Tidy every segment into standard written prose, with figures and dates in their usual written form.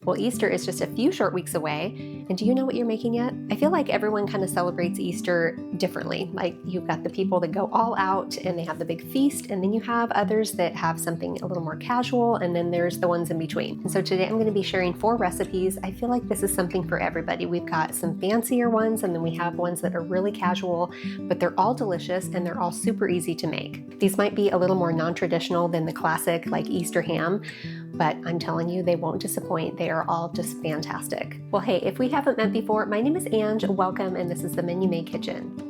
Well, Easter is just a few short weeks away, and do you know what you're making yet? I feel like everyone kind of celebrates Easter differently. Like you've got the people that go all out and they have the big feast, and then you have others that have something a little more casual, and then there's the ones in between. And so today I'm going to be sharing 4 recipes. I feel like this is something for everybody. We've got some fancier ones, and then we have ones that are really casual, but they're all delicious and they're all super easy to make. These might be a little more non-traditional than the classic like Easter ham, but I'm telling you, they won't disappoint. They are all just fantastic. Well, hey, if we haven't met before, my name is Ange. Welcome, and this is the Menu Made Kitchen.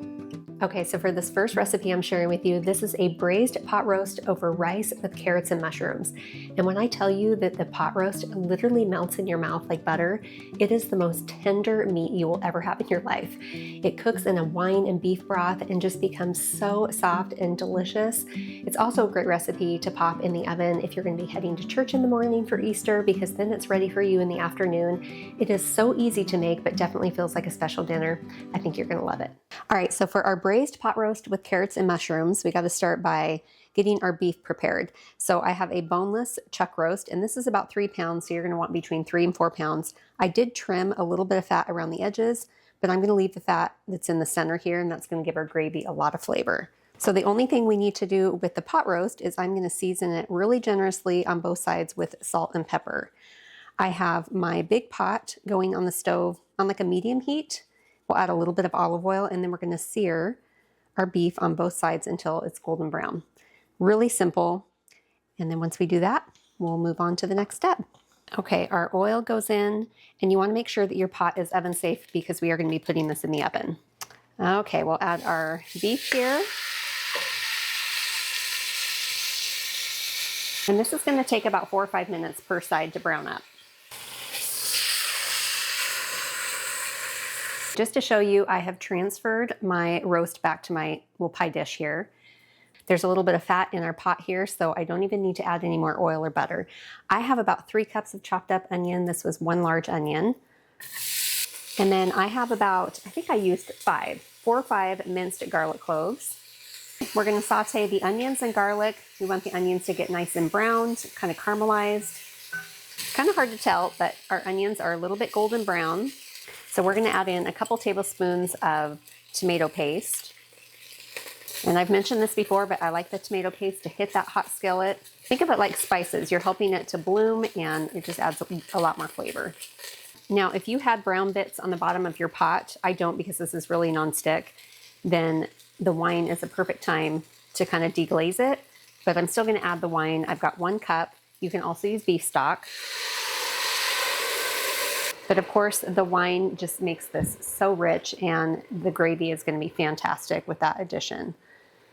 Okay, so for this first recipe I'm sharing with you, this is a braised pot roast over rice with carrots and mushrooms. And when I tell you that the pot roast literally melts in your mouth like butter, it is the most tender meat you will ever have in your life. It cooks in a wine and beef broth and just becomes so soft and delicious. It's also a great recipe to pop in the oven if you're going to be heading to church in the morning for Easter, because then it's ready for you in the afternoon. It is so easy to make, but definitely feels like a special dinner. I think you're going to love it. All right, so for our braised pot roast with carrots and mushrooms, we got to start by getting our beef prepared. So I have a boneless chuck roast, and this is about 3 pounds, so you're going to want between 3 and 4 pounds. I did trim a little bit of fat around the edges, but I'm going to leave the fat that's in the center here, and that's going to give our gravy a lot of flavor. So the only thing we need to do with the pot roast is I'm going to season it really generously on both sides with salt and pepper. I have my big pot going on the stove on like a medium heat. We'll add a little bit of olive oil, and then we're going to sear our beef on both sides until it's golden brown. Really simple. And then once we do that, we'll move on to the next step. Okay, our oil goes in, and you want to make sure that your pot is oven safe because we are going to be putting this in the oven. Okay, we'll add our beef here. And this is going to take about 4 or 5 minutes per side to brown up. Just to show you, I have transferred my roast back to my little pie dish here. There's a little bit of fat in our pot here, so I don't even need to add any more oil or butter. I have about 3 cups of chopped up onion. This was 1 large onion. And then I have about, I think I used 4 or 5 minced garlic cloves. We're going to saute the onions and garlic. We want the onions to get nice and browned, kind of caramelized. Kind of hard to tell, but our onions are a little bit golden brown. So we're going to add in a couple tablespoons of tomato paste. And I've mentioned this before, but I like the tomato paste to hit that hot skillet. Think of it like spices. You're helping it to bloom, and it just adds a lot more flavor. Now, if you had brown bits on the bottom of your pot, I don't because this is really nonstick, then the wine is a perfect time to kind of deglaze it. But I'm still going to add the wine. I've got 1 cup. You can also use beef stock. But of course, the wine just makes this so rich, and the gravy is going to be fantastic with that addition.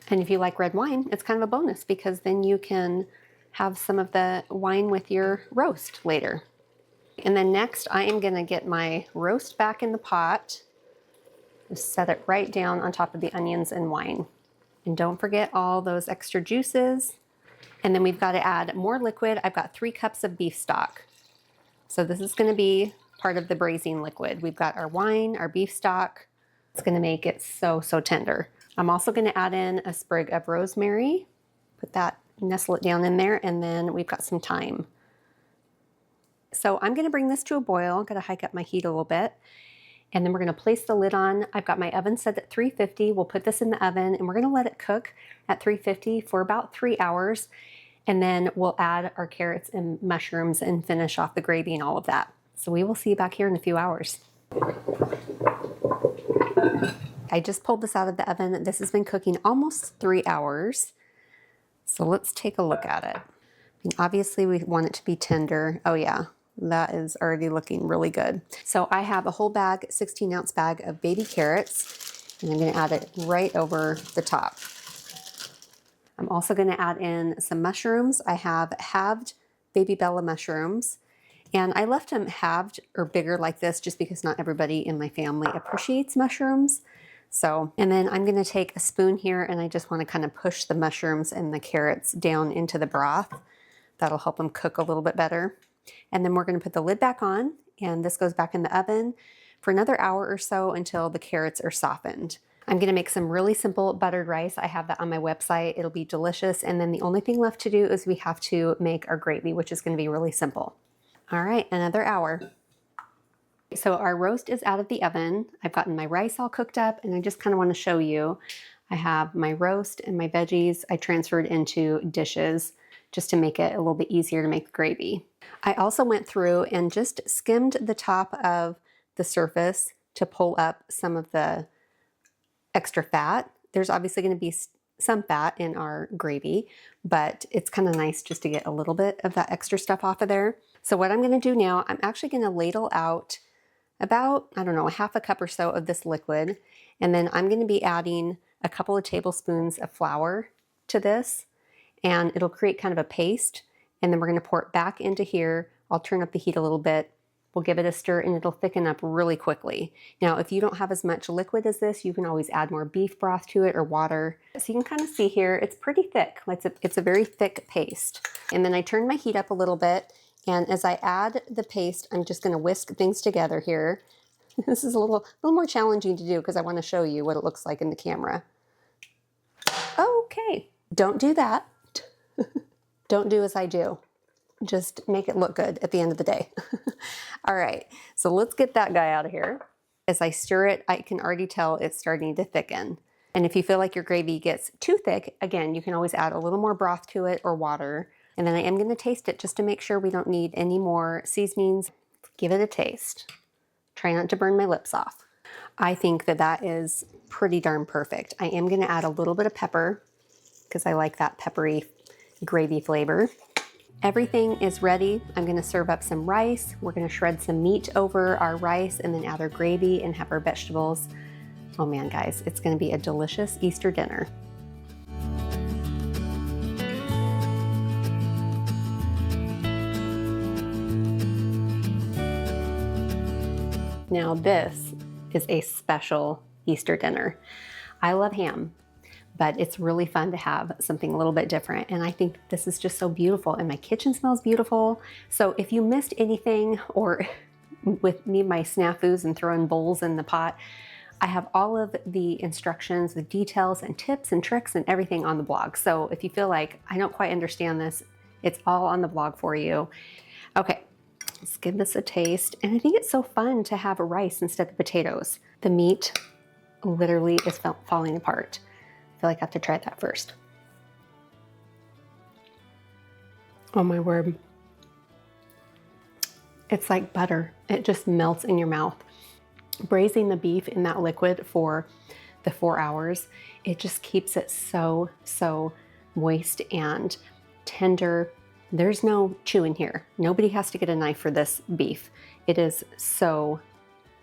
And if you like red wine, it's kind of a bonus because then you can have some of the wine with your roast later. And then next, I am going to get my roast back in the pot. Just set it right down on top of the onions and wine. And don't forget all those extra juices. And then we've got to add more liquid. I've got 3 cups of beef stock. So this is going to be part of the braising liquid. We've got our wine, our beef stock. It's going to make it so tender. I'm also going to add in a sprig of rosemary. Put that, nestle it down in there, and then we've got some thyme. So I'm going to bring this to a boil. I'm going to hike up my heat a little bit, and then we're going to place the lid on. I've got my oven set at 350. We'll put this in the oven, and we're going to let it cook at 350 for about 3 hours, and then we'll add our carrots and mushrooms and finish off the gravy and all of that. So we will see you back here in a few hours. I just pulled this out of the oven. This has been cooking almost 3 hours. So let's take a look at it. I mean, obviously we want it to be tender. Oh yeah, that is already looking really good. So I have a whole bag, 16-ounce bag of baby carrots, and I'm going to add it right over the top. I'm also going to add in some mushrooms. I have halved baby Bella mushrooms. And I left them halved or bigger like this just because not everybody in my family appreciates mushrooms. So, and then I'm going to take a spoon here, and I just want to kind of push the mushrooms and the carrots down into the broth. That'll help them cook a little bit better. And then we're going to put the lid back on, and this goes back in the oven for another hour or so until the carrots are softened. I'm going to make some really simple buttered rice. I have that on my website. It'll be delicious. And then the only thing left to do is we have to make our gravy, which is going to be really simple. All right, another hour. So our roast is out of the oven. I've gotten my rice all cooked up, and I just kind of want to show you. I have my roast and my veggies I transferred into dishes just to make it a little bit easier to make the gravy. I also went through and just skimmed the top of the surface to pull up some of the extra fat. There's obviously going to be some fat in our gravy, but it's kind of nice just to get a little bit of that extra stuff off of there. So what I'm going to do now, I'm actually going to ladle out about, I don't know, a half a cup or so of this liquid. And then I'm going to be adding a couple of tablespoons of flour to this, and it'll create kind of a paste. And then we're going to pour it back into here. I'll turn up the heat a little bit. We'll give it a stir and it'll thicken up really quickly. Now, if you don't have as much liquid as this, you can always add more beef broth to it or water. So you can kind of see here, it's pretty thick. It's a very thick paste. And then I turn my heat up a little bit. And as I add the paste, I'm just gonna whisk things together here. This is a little more challenging to do because I wanna show you what it looks like in the camera. Okay, don't do that. Don't do as I do. Just make it look good at the end of the day. All right, so let's get that guy out of here. As I stir it, I can already tell it's starting to thicken. And if you feel like your gravy gets too thick, again, you can always add a little more broth to it or water. And then I am going to taste it just to make sure we don't need any more seasonings. Give it a taste. Try not to burn my lips off. I think that that is pretty darn perfect. I am going to add a little bit of pepper because I like that peppery gravy flavor. Everything is ready. I'm going to serve up some rice. We're going to shred some meat over our rice and then add our gravy and have our vegetables. Oh man, guys, it's going to be a delicious Easter dinner. Now this is a special Easter dinner. I love ham, but it's really fun to have something a little bit different. And I think this is just so beautiful, and my kitchen smells beautiful. So if you missed anything, or with me, my snafus and throwing bowls in the pot, I have all of the instructions, the details and tips and tricks and everything on the blog. So if you feel like I don't quite understand this, it's all on the blog for you. Okay, let's give this a taste. And I think it's so fun to have rice instead of potatoes. The meat literally is falling apart. I feel like I have to try that first. Oh my word. It's like butter. It just melts in your mouth. Braising the beef in that liquid for the 4 hours, it just keeps it so moist and tender. There's no chewing here. Nobody has to get a knife for this beef. It is so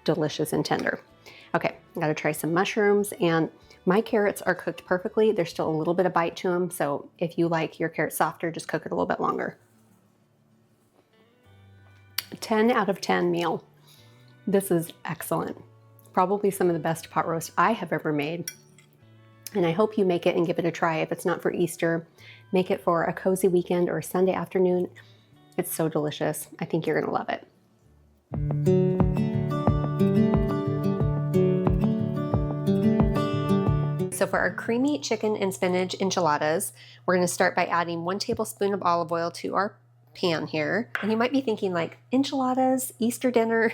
delicious and tender. Okay, I gotta try some mushrooms, and my carrots are cooked perfectly. There's still a little bit of bite to them, so if you like your carrots softer, just cook it a little bit longer. 10 out of 10 meal. This is excellent. Probably some of the best pot roast I have ever made. And I hope you make it and give it a try. If it's not for Easter, make it for a cozy weekend or a Sunday afternoon. It's so delicious. I think you're gonna love it. So for our creamy chicken and spinach enchiladas, we're gonna start by adding 1 tablespoon of olive oil to our pan here. And you might be thinking, like, enchiladas, Easter dinner?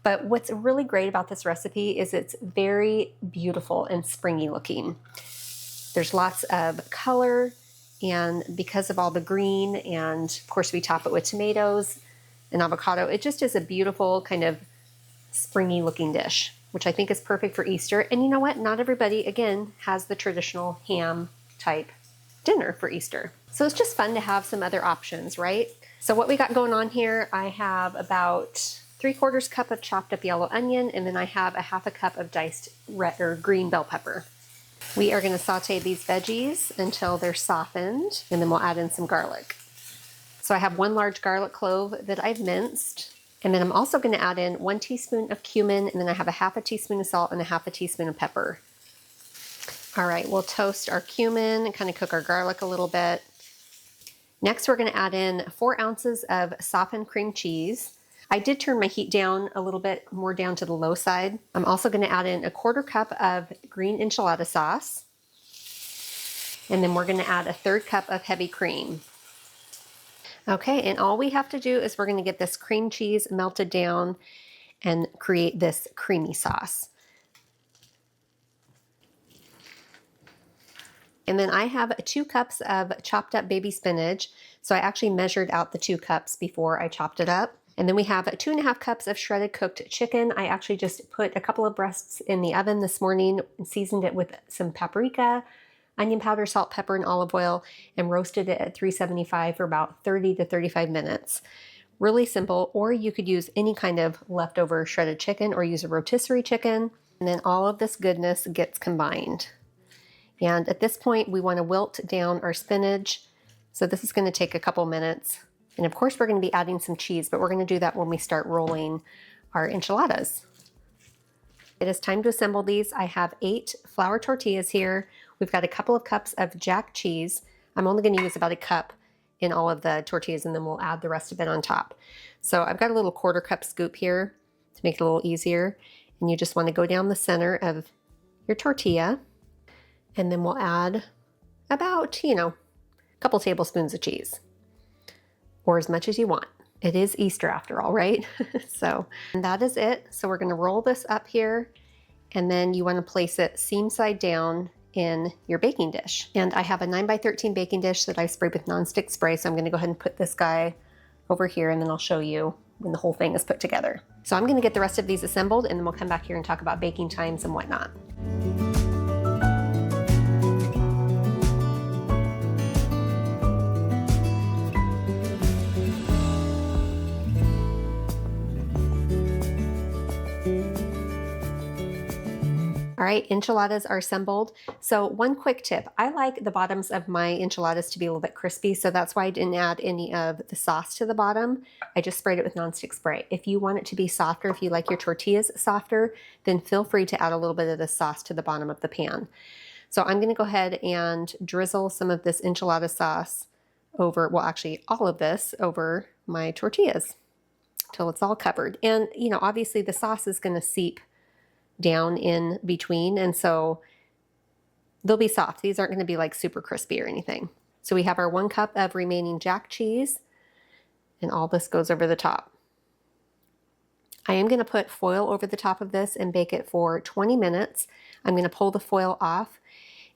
But what's really great about this recipe is it's very beautiful and springy looking. There's lots of color, and because of all the green, and of course we top it with tomatoes and avocado, it just is a beautiful kind of springy looking dish, which I think is perfect for Easter. And you know what? Not everybody, again, has the traditional ham type dinner for Easter. So it's just fun to have some other options, right? So what we got going on here, I have about 3/4 cup of chopped up yellow onion, and then I have a 1/2 cup of diced red or green bell pepper. We are going to saute these veggies until they're softened, and then we'll add in some garlic. So I have 1 large garlic clove that I've minced, and then I'm also going to add in 1 teaspoon of cumin, and then I have a 1/2 teaspoon of salt and a 1/2 teaspoon of pepper. All right, we'll toast our cumin and kind of cook our garlic a little bit. Next, we're going to add in 4 ounces of softened cream cheese. I did turn my heat down a little bit more down to the low side. I'm also going to add in a 1/4 cup of green enchilada sauce. And then we're going to add a 1/3 cup of heavy cream. Okay, and all we have to do is we're going to get this cream cheese melted down and create this creamy sauce. And then I have 2 cups of chopped up baby spinach. So I actually measured out the 2 cups before I chopped it up. And then we have 2.5 cups of shredded cooked chicken. I actually just put a couple of breasts in the oven this morning and seasoned it with some paprika, onion powder, salt, pepper, and olive oil, and roasted it at 375 for about 30 to 35 minutes. Really simple, or you could use any kind of leftover shredded chicken or use a rotisserie chicken. And then all of this goodness gets combined. And at this point, we want to wilt down our spinach. So this is going to take a couple minutes. And of course, we're going to be adding some cheese, but we're going to do that when we start rolling our enchiladas. It is time to assemble these. I have 8 flour tortillas here. We've got a couple of cups of jack cheese. I'm only going to use about a cup in all of the tortillas, and then we'll add the rest of it on top. So I've got a little 1/4 cup scoop here to make it a little easier. And you just want to go down the center of your tortilla. And then we'll add about, a couple tablespoons of cheese, or as much as you want. It is Easter after all, right? So, and that is it. So we're going to roll this up here, and then you want to place it seam side down in your baking dish. And I have a 9x13 baking dish that I sprayed with nonstick spray. So I'm going to go ahead and put this guy over here, and then I'll show you when the whole thing is put together. So I'm going to get the rest of these assembled, and then we'll come back here and talk about baking times and whatnot. All right, enchiladas are assembled. So one quick tip, I like the bottoms of my enchiladas to be a little bit crispy, so that's why I didn't add any of the sauce to the bottom. I just sprayed it with nonstick spray. If you want it to be softer, if you like your tortillas softer, then feel free to add a little bit of the sauce to the bottom of the pan. So I'm gonna go ahead and drizzle some of this enchilada sauce over, well actually all of this over my tortillas till it's all covered. And obviously the sauce is gonna seep down in between, and so they'll be soft. These aren't going to be like super crispy or anything. So we have our 1 cup of remaining jack cheese, and all this goes over the top. I am going to put foil over the top of this and bake it for 20 minutes. I'm going to pull the foil off,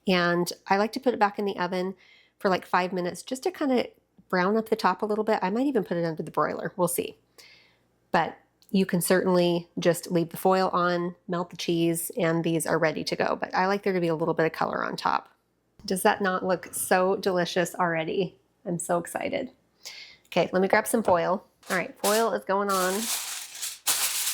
and I like to put it back in the oven for like 5 minutes just to kind of brown up the top a little bit. I might even put it under the broiler. We'll see. But you can certainly just leave the foil on, melt the cheese, and these are ready to go. But I like there to be a little bit of color on top. Does that not look so delicious already? I'm so excited. Okay, let me grab some foil. All right, foil is going on.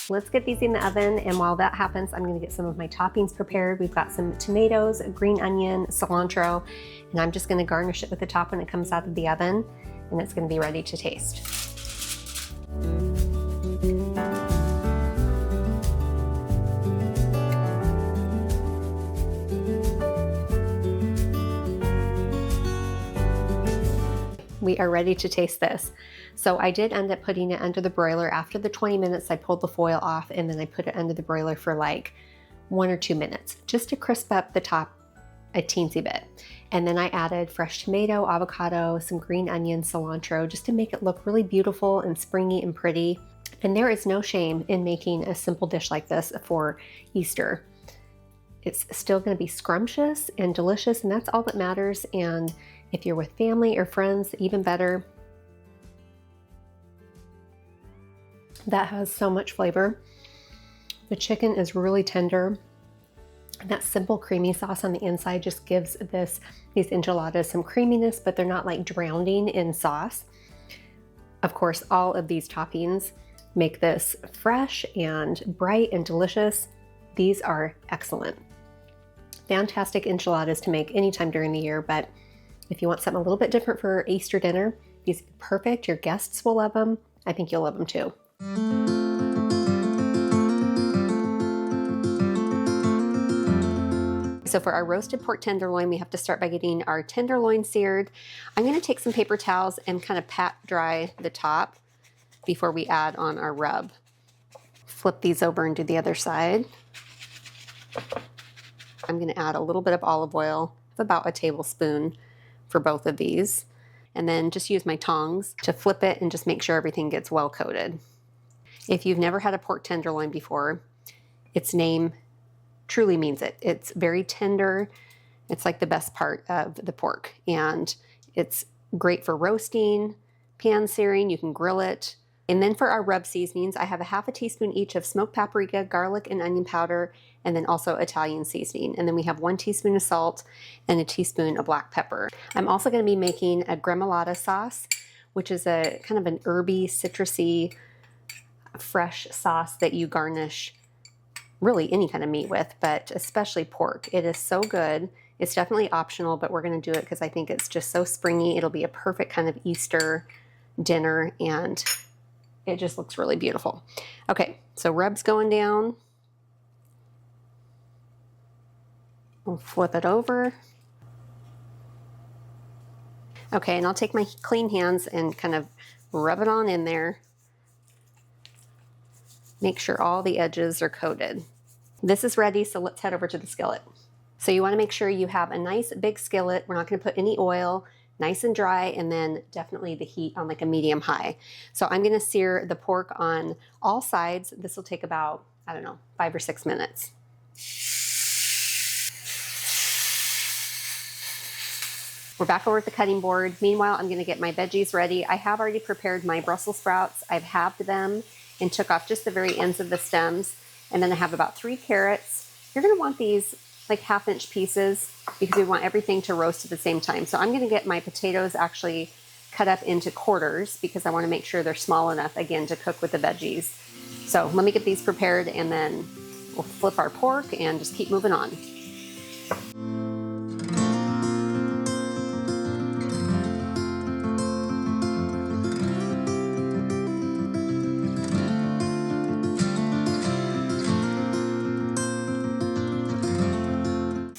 Let's get these in the oven, and while that happens, I'm gonna get some of my toppings prepared. We've got some tomatoes, green onion, cilantro, and I'm just gonna garnish it with the top when it comes out of the oven, and it's gonna be ready to taste. We are ready to taste this. So I did end up putting it under the broiler. After the 20 minutes, I pulled the foil off, and then I put it under the broiler for like 1 or 2 minutes, just to crisp up the top a teensy bit. And then I added fresh tomato, avocado, some green onion, cilantro, just to make it look really beautiful and springy and pretty. And there is no shame in making a simple dish like this for Easter. It's still going to be scrumptious and delicious, and that's all that matters. And if you're with family or friends, even better. That has so much flavor. The chicken is really tender. And that simple creamy sauce on the inside just gives these enchiladas some creaminess, but they're not like drowning in sauce. Of course, all of these toppings make this fresh and bright and delicious. These are excellent. Fantastic enchiladas to make anytime during the year, but if you want something a little bit different for Easter dinner, these are perfect. Your guests will love them. I think you'll love them too. So for our roasted pork tenderloin, we have to start by getting our tenderloin seared. I'm going to take some paper towels and kind of pat dry the top before we add on our rub. Flip these over and do the other side. I'm going to add a little bit of olive oil, about a tablespoon for both of these. and then just use my tongs to flip it and just make sure everything gets well coated. If you've never had a pork tenderloin before, its name truly means it. It's very tender. It's like the best part of the pork, and it's great for roasting, pan searing, you can grill it. And then for our rub seasonings, I have a half a teaspoon each of smoked paprika, garlic and onion powder, and then also Italian seasoning. And then we have 1 teaspoon of salt and a teaspoon of black pepper. I'm also going to be making a gremolata sauce, which is a kind of an herby, citrusy, fresh sauce that you garnish really any kind of meat with, but especially pork. It is so good. It's definitely optional, but we're going to do it because I think it's just so springy. It'll be a perfect kind of Easter dinner, and it just looks really beautiful. Okay, so rub's going down. We'll flip it over. Okay, and I'll take my clean hands and kind of rub it on in there. Make sure all the edges are coated. This is ready, so let's head over to the skillet. So you want to make sure you have a nice big skillet. We're not going to put any oil, nice and dry, and then definitely the heat on like a medium high. So I'm going to sear the pork on all sides. This will take about, I don't know, 5 or 6 minutes. We're back over at the cutting board. Meanwhile, I'm going to get my veggies ready. I have already prepared my Brussels sprouts. I've halved them and took off just the very ends of the stems. And then I have about 3 carrots. You're going to want these like 1/2-inch pieces because we want everything to roast at the same time. So I'm going to get my potatoes actually cut up into quarters because I want to make sure they're small enough, again, to cook with the veggies. So let me get these prepared, and then we'll flip our pork and just keep moving on.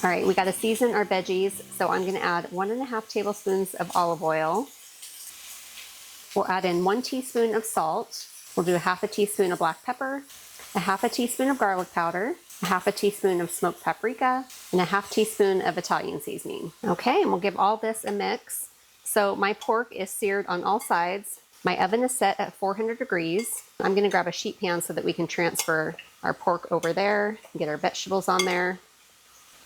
All right, we got to season our veggies. So I'm going to add 1.5 tablespoons of olive oil. We'll add in 1 teaspoon of salt. We'll do a 1/2 teaspoon of black pepper, a 1/2 teaspoon of garlic powder, a 1/2 teaspoon of smoked paprika, and a 1/2 teaspoon of Italian seasoning. Okay, and we'll give all this a mix. So my pork is seared on all sides. My oven is set at 400 degrees. I'm going to grab a sheet pan so that we can transfer our pork over there and get our vegetables on there.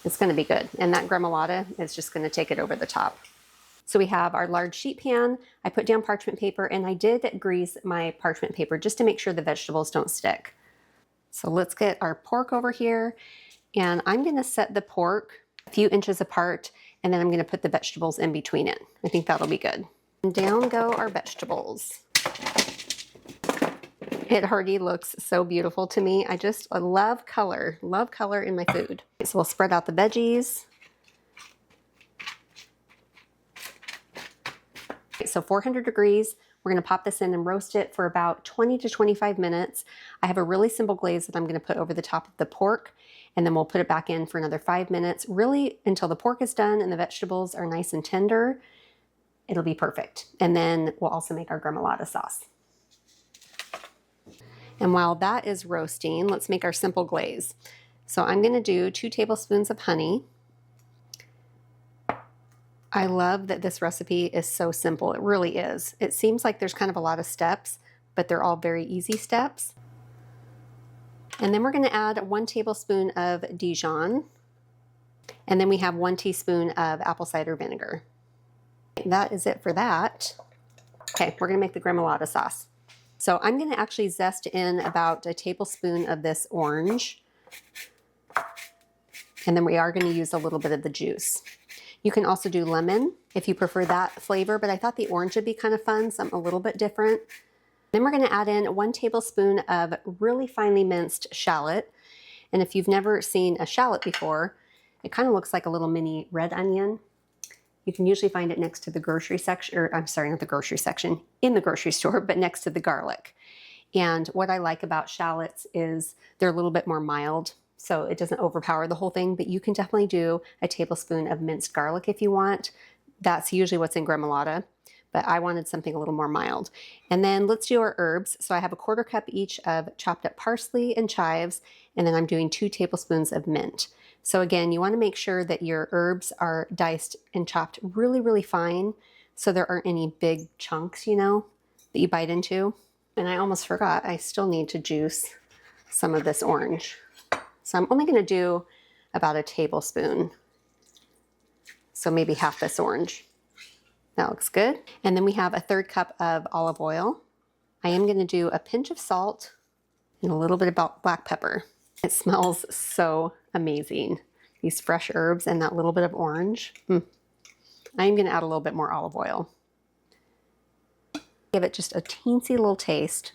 It's going to be good. And that gremolata is just going to take it over the top. So we have our large sheet pan. I put down parchment paper, and I did grease my parchment paper just to make sure the vegetables don't stick. So let's get our pork over here, and I'm going to set the pork a few inches apart, and then I'm going to put the vegetables in between it. I think that'll be good. And down go our vegetables. It already looks so beautiful to me. I love color in my food. So we'll spread out the veggies. So 400 degrees, we're going to pop this in and roast it for about 20 to 25 minutes. I have a really simple glaze that I'm going to put over the top of the pork, and then we'll put it back in for another 5 minutes, really until the pork is done and the vegetables are nice and tender. It'll be perfect. And then we'll also make our gremolata sauce. And while that is roasting, let's make our simple glaze. So I'm going to do 2 tablespoons of honey. I love that this recipe is so simple. It really is. It seems like there's kind of a lot of steps, but they're all very easy steps. And then we're going to add 1 tablespoon of Dijon. And then we have 1 teaspoon of apple cider vinegar. That is it for that. Okay, we're going to make the gremolata sauce. So I'm going to actually zest in about a tablespoon of this orange. And then we are going to use a little bit of the juice. You can also do lemon if you prefer that flavor, but I thought the orange would be kind of fun, something a little bit different. Then we're going to add in 1 tablespoon of really finely minced shallot. And if you've never seen a shallot before, it kind of looks like a little mini red onion. You can usually find it next to the grocery section, or I'm sorry, not the grocery section, in the grocery store, but next to the garlic. And what I like about shallots is they're a little bit more mild, so it doesn't overpower the whole thing, but you can definitely do a tablespoon of minced garlic if you want. That's usually what's in gremolata, but I wanted something a little more mild. And then let's do our herbs. So I have a 1/4 cup each of chopped up parsley and chives, and then I'm doing 2 tablespoons of mint. So again, you want to make sure that your herbs are diced and chopped really, really fine so there aren't any big chunks, you know, that you bite into. And I almost forgot, I still need to juice some of this orange. So I'm only going to do about a tablespoon. So maybe half this orange. That looks good. And then we have a 1/3 cup of olive oil. I am going to do a pinch of salt and a little bit of black pepper. It smells so amazing. These fresh herbs and that little bit of orange. I am going to add a little bit more olive oil. Give it just a teensy little taste.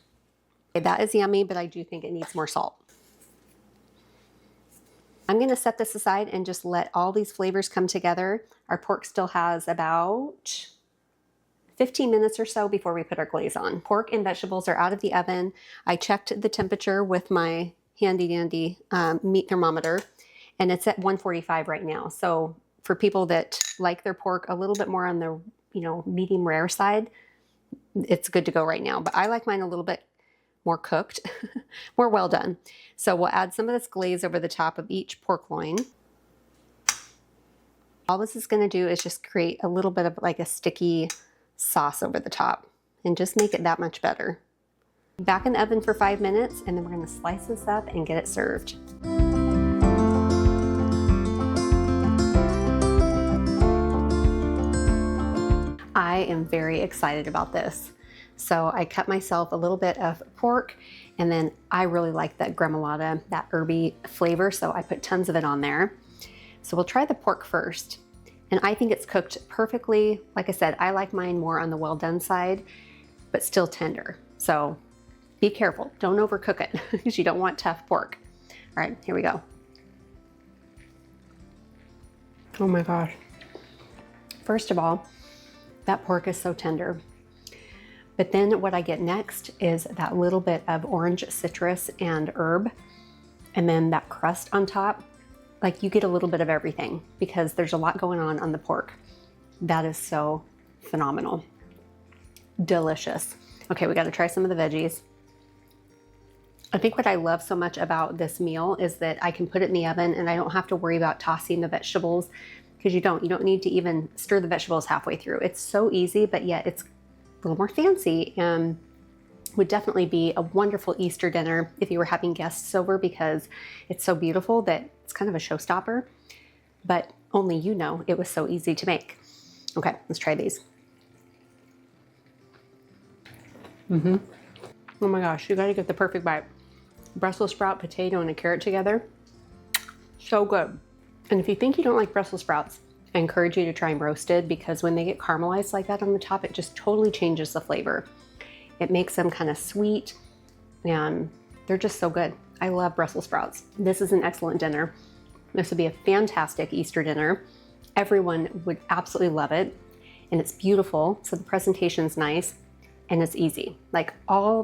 Okay, that is yummy, but I do think it needs more salt. I'm going to set this aside and just let all these flavors come together. Our pork still has about 15 minutes or so before we put our glaze on. Pork and vegetables are out of the oven. I checked the temperature with my handy dandy meat thermometer, and it's at 145 right now. So for people that like their pork a little bit more on the, you know, medium rare side, it's good to go right now. But I like mine a little bit more cooked, more well done. So we'll add some of this glaze over the top of each pork loin. All this is going to do is just create a little bit of like a sticky sauce over the top and just make it that much better. Back in the oven for 5 minutes, and then we're going to slice this up and get it served. I am very excited about this. So I cut myself a little bit of pork, and then I really like that gremolata, that herby flavor, so I put tons of it on there. So we'll try the pork first. And I think it's cooked perfectly. Like I said, I like mine more on the well done side, but still tender. So be careful, don't overcook it because you don't want tough pork. All right, here we go. Oh my gosh. First of all, that pork is so tender. But then what I get next is that little bit of orange citrus and herb, and then that crust on top. Like, you get a little bit of everything because there's a lot going on the pork. That is so phenomenal. Delicious. Okay, we got to try some of the veggies. I think what I love so much about this meal is that I can put it in the oven and I don't have to worry about tossing the vegetables, because you don't need to even stir the vegetables halfway through. It's so easy, but yet it's a little more fancy and would definitely be a wonderful Easter dinner if you were having guests over, because it's so beautiful that it's kind of a showstopper, but only you know it was so easy to make. Okay, let's try these. Oh my gosh, you gotta get the perfect bite. Brussels sprout, potato, and a carrot together. So good. And if you think you don't like Brussels sprouts, I encourage you to try them roasted, because when they get caramelized like that on the top, it just totally changes the flavor. It makes them kind of sweet, and they're just so good. I love Brussels sprouts. This is an excellent dinner. This would be a fantastic Easter dinner. Everyone would absolutely love it, and it's beautiful, so the presentation's nice, and it's easy. Like,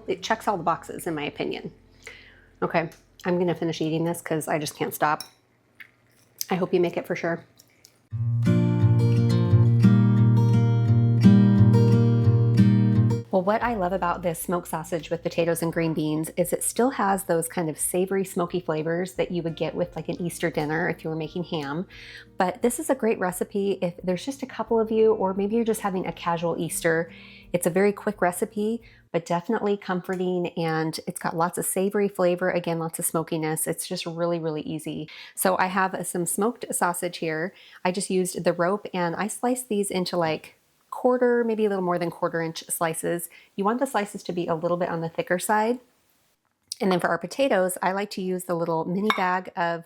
it checks all the boxes in my opinion. Okay, I'm gonna finish eating this because I just can't stop. I hope you make it for sure. Well, what I love about this smoked sausage with potatoes and green beans is it still has those kind of savory, smoky flavors that you would get with like an Easter dinner if you were making ham. But this is a great recipe if there's just a couple of you, or maybe you're just having a casual Easter. It's a very quick recipe, but definitely comforting, and it's got lots of savory flavor, again, lots of smokiness. It's just really, really easy. So I have some smoked sausage here. I just used the rope, and I sliced these into like quarter, maybe a little more than 1/4 inch slices. You want the slices to be a little bit on the thicker side. And then for our potatoes, I like to use the little mini bag of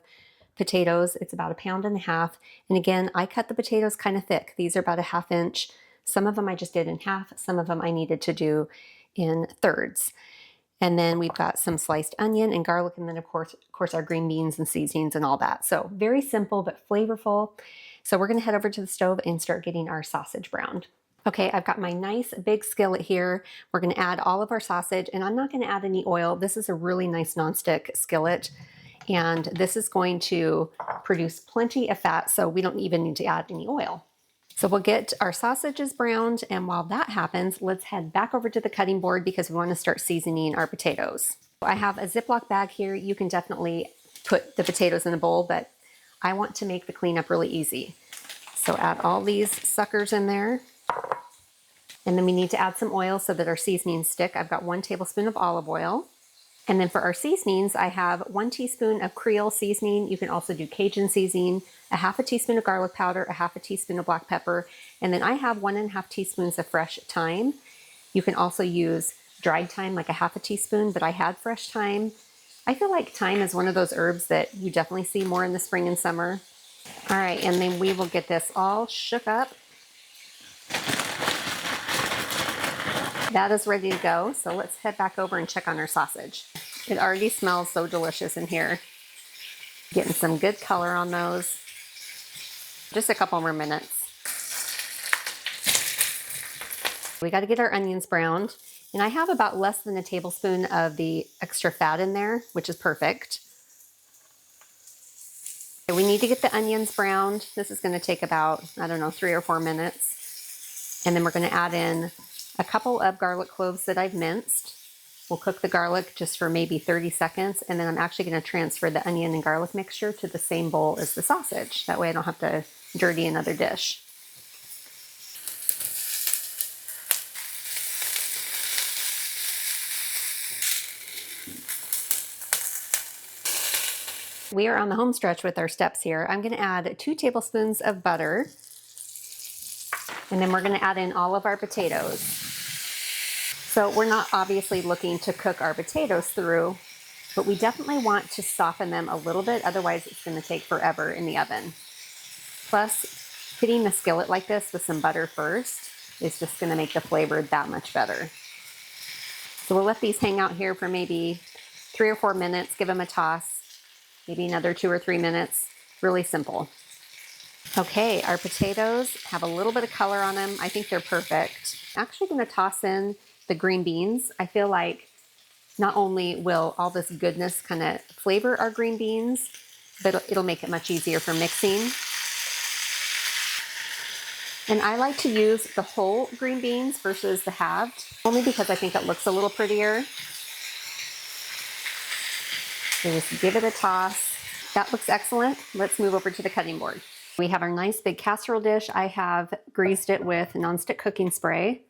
potatoes. It's about 1.5 pounds. And again, I cut the potatoes kind of thick. These are about 1/2 inch. Some of them I just did in half. Some of them I needed to do in thirds. And then we've got some sliced onion and garlic, and then of course our green beans and seasonings and all that. So very simple but flavorful. So we're gonna head over to the stove and start getting our sausage browned. Okay, I've got my nice big skillet here. We're gonna add all of our sausage, and I'm not gonna add any oil. This is a really nice nonstick skillet, and this is going to produce plenty of fat, so we don't even need to add any oil. So we'll get our sausages browned, and while that happens, let's head back over to the cutting board because we want to start seasoning our potatoes. I have a Ziploc bag here. You can definitely put the potatoes in a bowl, but I want to make the cleanup really easy. So add all these suckers in there. And then we need to add some oil so that our seasonings stick. I've got 1 tablespoon of olive oil. And then for our seasonings, I have 1 teaspoon of Creole seasoning. You can also do Cajun seasoning, a 1/2 teaspoon of garlic powder, a 1/2 teaspoon of black pepper. And then I have 1 1/2 teaspoons of fresh thyme. You can also use dried thyme, like a 1/2 teaspoon, but I had fresh thyme. I feel like thyme is one of those herbs that you definitely see more in the spring and summer. All right, and then we will get this all shook up. That is ready to go, so let's head back over and check on our sausage. It already smells so delicious in here. Getting some good color on those. Just a couple more minutes. We got to get our onions browned, and I have about less than a tablespoon of the extra fat in there, which is perfect. We need to get the onions browned. This is going to take about, I don't know, 3 or 4 minutes. And then we're going to add in a couple of garlic cloves that I've minced. We'll cook the garlic just for maybe 30 seconds, and then I'm actually going to transfer the onion and garlic mixture to the same bowl as the sausage. That way I don't have to dirty another dish. We are on the home stretch with our steps here. I'm going to add 2 tablespoons of butter, and then we're going to add in all of our potatoes. So we're not obviously looking to cook our potatoes through, but we definitely want to soften them a little bit, otherwise it's going to take forever in the oven. Plus, hitting the skillet like this with some butter first is just going to make the flavor that much better. So we'll let these hang out here for maybe 3 or 4 minutes, give them a toss, maybe another 2 or 3 minutes. Really simple. Okay, our potatoes have a little bit of color on them. I think they're perfect. I'm actually going to toss in the green beans. I feel like not only will all this goodness kind of flavor our green beans, but it'll make it much easier for mixing. And I like to use the whole green beans versus the halved, only because I think it looks a little prettier. So just give it a toss. That looks excellent. Let's move over to the cutting board. We have our nice big casserole dish. I have greased it with nonstick cooking spray.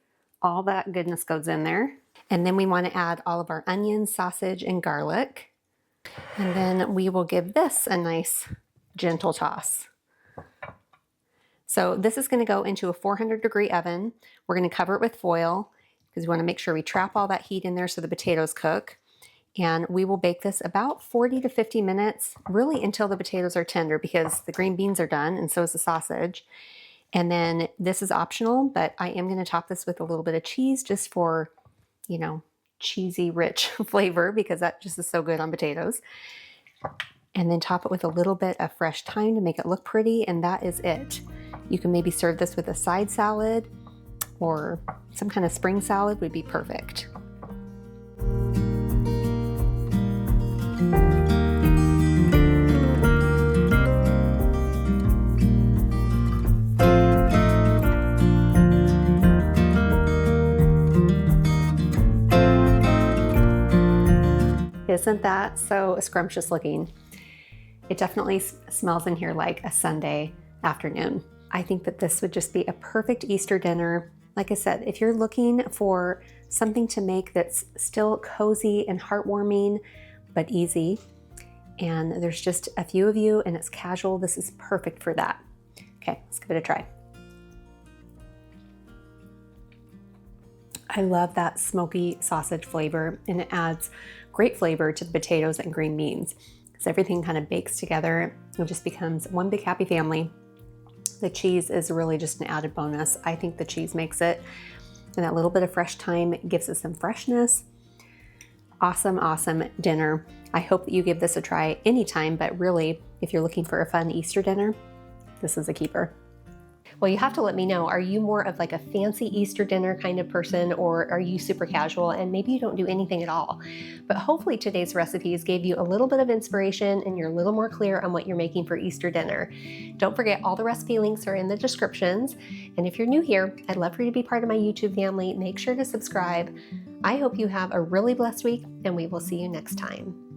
All that goodness goes in there. And then we want to add all of our onions, sausage, and garlic. And then we will give this a nice gentle toss. So this is going to go into a 400-degree oven. We're going to cover it with foil because we want to make sure we trap all that heat in there so the potatoes cook. And we will bake this about 40 to 50 minutes, really until the potatoes are tender, because the green beans are done and so is the sausage. And then this is optional, but I am going to top this with a little bit of cheese just for, you know, cheesy, rich flavor, because that just is so good on potatoes. And then top it with a little bit of fresh thyme to make it look pretty, and that is it. You can maybe serve this with a side salad, or some kind of spring salad would be perfect. Isn't that so scrumptious looking? It definitely smells in here like a Sunday afternoon. I think that this would just be a perfect Easter dinner. Like I said, if you're looking for something to make that's still cozy and heartwarming, but easy, and there's just a few of you and it's casual, this is perfect for that. Okay, let's give it a try. I love that smoky sausage flavor, and it adds great flavor to the potatoes and green beans because everything kind of bakes together. It just becomes one big happy family. The cheese is really just an added bonus. I think the cheese makes it, and that little bit of fresh thyme gives it some freshness. Awesome, awesome dinner. I hope that you give this a try anytime, but really, if you're looking for a fun Easter dinner, this is a keeper. Well, you have to let me know, are you more of like a fancy Easter dinner kind of person, or are you super casual and maybe you don't do anything at all? But hopefully today's recipes gave you a little bit of inspiration and you're a little more clear on what you're making for Easter dinner. Don't forget, all the recipe links are in the descriptions. And if you're new here, I'd love for you to be part of my YouTube family. Make sure to subscribe. I hope you have a really blessed week, and we will see you next time.